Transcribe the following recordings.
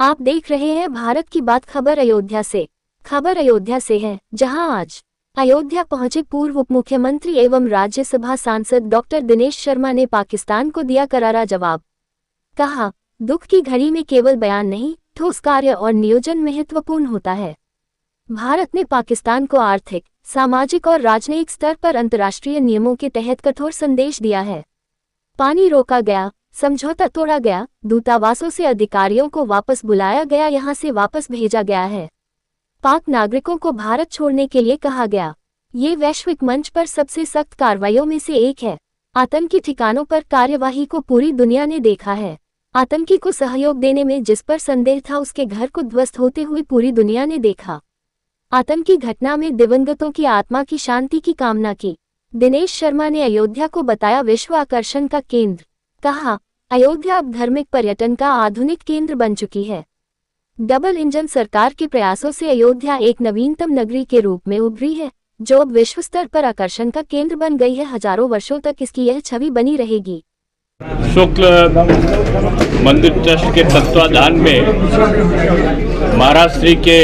आप देख रहे हैं भारत की बात खबर अयोध्या से। खबर अयोध्या से है, जहां आज अयोध्या पहुंचे पूर्व उप मुख्यमंत्री एवं राज्यसभा सांसद डॉक्टर दिनेश शर्मा ने पाकिस्तान को दिया करारा जवाब। कहा, दुख की घड़ी में केवल बयान नहीं, ठोस कार्य और नियोजन महत्वपूर्ण होता है। भारत ने पाकिस्तान को आर्थिक, सामाजिक और राजनयिक स्तर पर अंतर्राष्ट्रीय नियमों के तहत कठोर संदेश दिया है। पानी रोका गया, समझौता तोड़ा गया, दूतावासों से अधिकारियों को वापस बुलाया गया, यहां से वापस भेजा गया है। पाक नागरिकों को भारत छोड़ने के लिए कहा गया। ये वैश्विक मंच पर सबसे सख्त कार्रवाइयों में से एक है। आतंकी ठिकानों पर कार्यवाही को पूरी दुनिया ने देखा है। आतंकी को सहयोग देने में जिस पर संदेह था, उसके घर को ध्वस्त होते हुए पूरी दुनिया ने देखा। आतंकी घटना में दिवंगतों की आत्मा की शांति की कामना की। दिनेश शर्मा ने अयोध्या को बताया विश्व आकर्षण का केंद्र। कहा, अयोध्या अब धार्मिक पर्यटन का आधुनिक केंद्र बन चुकी है। डबल इंजन सरकार के प्रयासों से अयोध्या एक नवीनतम नगरी के रूप में उभरी है, जो अब विश्व स्तर पर आकर्षण का केंद्र बन गई है। हजारों वर्षों तक इसकी यह छवि बनी रहेगी। शुक्ल मंदिर ट्रस्ट के तत्वाधान में महाराष्ट्र के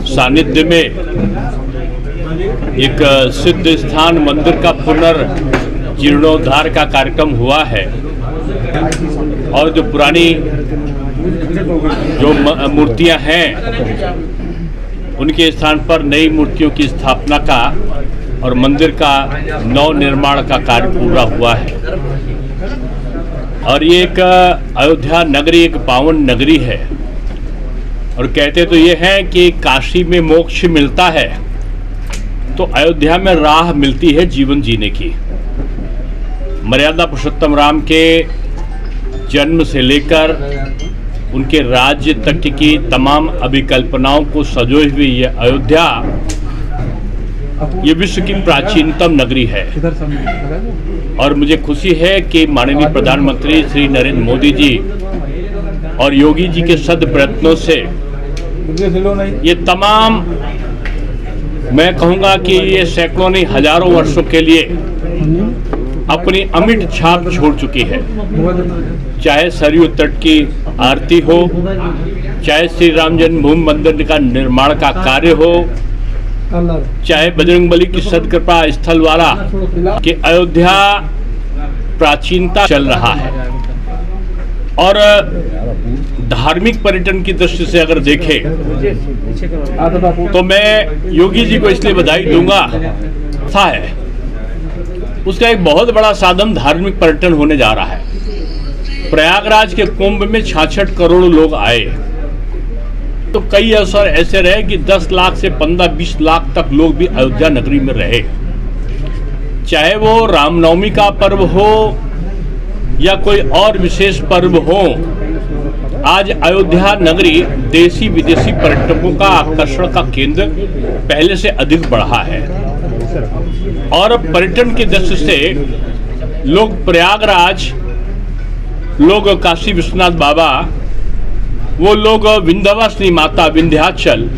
सानिध्य में एक सिद्ध स्थान मंदिर का पुनर्जीर्णोद्धार का कार्यक्रम हुआ है और जो पुरानी जो मूर्तियां हैं उनके स्थान पर नई मूर्तियों की स्थापना का और मंदिर का नव निर्माण का कार्य पूरा हुआ है। और ये एक अयोध्या नगरी एक पावन नगरी है और कहते तो ये है कि काशी में मोक्ष मिलता है तो अयोध्या में राह मिलती है जीवन जीने की। मर्यादा पुरुषोत्तम राम के जन्म से लेकर उनके राज्य तक की तमाम अभिकल्पनाओं को सजोए हुए ये अयोध्या ये विश्व की प्राचीनतम नगरी है। और मुझे खुशी है कि माननीय प्रधानमंत्री श्री नरेंद्र मोदी जी और योगी जी के सद प्रयत्नों से ये तमाम, मैं कहूँगा कि ये सैकड़ों नहीं हजारों वर्षों के लिए अपनी अमिट छाप छोड़ चुकी है। चाहे सरयू तट की आरती हो, चाहे श्री राम जन्मभूमि मंदिर का निर्माण का कार्य हो, चाहे बजरंगबली की सदकृपा स्थल वाला कि अयोध्या प्राचीनता चल रहा है। और धार्मिक पर्यटन की दृष्टि से अगर देखें तो मैं योगी जी को इसलिए बधाई दूंगा, था है उसका एक बहुत बड़ा साधन धार्मिक पर्यटन होने जा रहा है। प्रयागराज के कुंभ में 66 करोड़ लोग आए तो कई अवसर ऐसे रहे कि 10 लाख से 15-20 लाख तक लोग भी अयोध्या नगरी में रहे। चाहे वो रामनवमी का पर्व हो या कोई और विशेष पर्व हो, आज अयोध्या नगरी देशी विदेशी पर्यटकों का आकर्षण का केंद्र पहले से अधिक बढ़ा है। और पर्यटन की दृष्टि से लोग प्रयागराज, लोग काशी विश्वनाथ बाबा, वो लोग विंध्यवासिनी माता विंध्याचल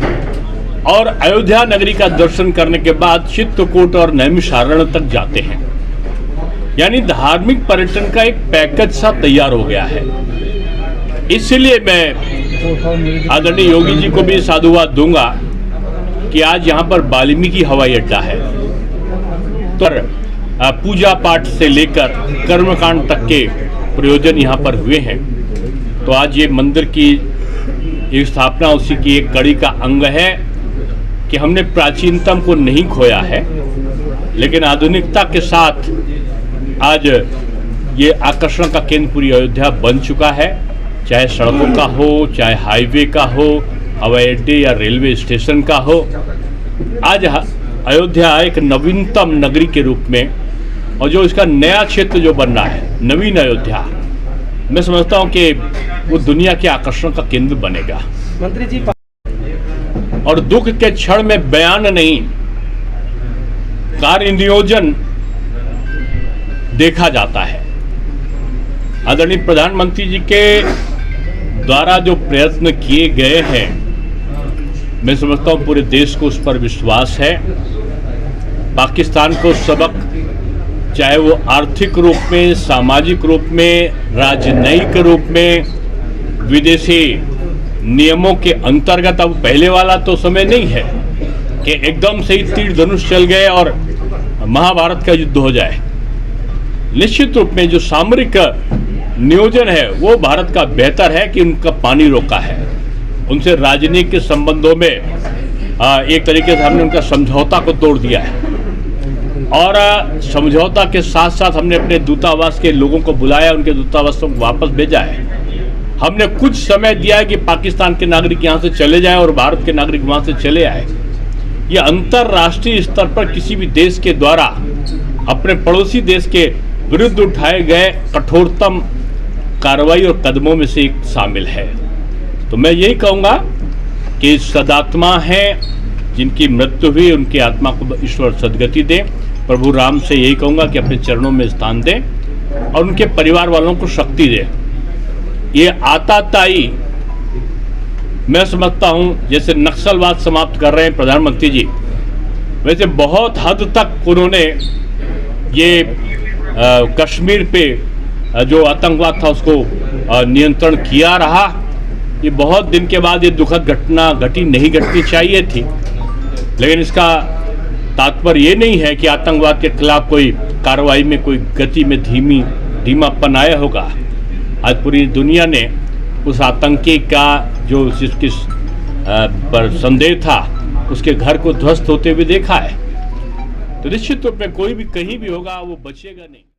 और अयोध्या नगरी का दर्शन करने के बाद चित्रकूट और नैमिषारण्य तक जाते हैं। यानी धार्मिक पर्यटन का एक पैकेज सा तैयार हो गया है। इसलिए मैं आदरणीय योगी जी को भी साधुवाद दूंगा कि आज यहाँ पर वाल्मीकि हवाई अड्डा है, तो पूजा पाठ से लेकर कर्मकांड तक के प्रयोजन यहाँ पर हुए हैं। तो आज ये मंदिर की एक स्थापना उसी की एक कड़ी का अंग है कि हमने प्राचीनतम को नहीं खोया है, लेकिन आधुनिकता के साथ आज ये आकर्षण का केंद्र पूरी अयोध्या बन चुका है। चाहे सड़कों का हो, चाहे हाईवे का हो, हवाई अड्डे या रेलवे स्टेशन का हो, आज अयोध्या एक नवीनतम नगरी के रूप में, और जो इसका नया क्षेत्र जो बन रहा है नवीन अयोध्या, मैं समझता हूं कि वो दुनिया के आकर्षण का केंद्र बनेगा। मंत्री जी, और दुख के क्षण में बयान नहीं, कार्य नियोजन देखा जाता है। आदरणीय प्रधानमंत्री जी के द्वारा जो प्रयत्न किए गए हैं, मैं समझता हूं पूरे देश को उस पर विश्वास है। पाकिस्तान को सबक, चाहे वो आर्थिक रूप में, सामाजिक रूप में, राजनयिक रूप में, विदेशी नियमों के अंतर्गत अब पहले वाला तो समय नहीं है कि एकदम से ही तीर धनुष चल गए और महाभारत का युद्ध हो जाए। निश्चित रूप में जो सामरिक नियोजन है वो भारत का बेहतर है कि उनका पानी रोका है, उनसे राजनीतिक संबंधों में एक तरीके से हमने उनका समझौता को तोड़ दिया है और समझौता के साथ साथ हमने अपने दूतावास के लोगों को बुलाया, उनके दूतावासों को वापस भेजा है। हमने कुछ समय दिया है कि पाकिस्तान के नागरिक यहाँ से चले जाएं और भारत के नागरिक वहाँ से चले आए। ये अंतर्राष्ट्रीय स्तर पर किसी भी देश के द्वारा अपने पड़ोसी देश के विरुद्ध उठाए गए कठोरतम कार्रवाई और कदमों में से एक शामिल है। तो मैं यही कहूँगा कि सदात्मा हैं जिनकी मृत्यु हुई, उनकी आत्मा को ईश्वर सद्गति दें। प्रभु राम से यही कहूँगा कि अपने चरणों में स्थान दें और उनके परिवार वालों को शक्ति दें। ये आताताई मैं समझता हूँ जैसे नक्सलवाद समाप्त कर रहे हैं प्रधानमंत्री जी, वैसे बहुत हद तक उन्होंने ये कश्मीर पे जो आतंकवाद था उसको नियंत्रण किया रहा। ये बहुत दिन के बाद ये दुखद घटना नहीं घटनी चाहिए थी, लेकिन इसका तात्पर्य ये नहीं है कि आतंकवाद के खिलाफ कोई कार्रवाई में कोई गति में धीमापन आया होगा। आज पूरी दुनिया ने उस आतंकी का जो जिसकी पर संदेह था उसके घर को ध्वस्त होते हुए देखा है। तो निश्चित रूप में कोई भी कहीं भी होगा वो बचेगा नहीं।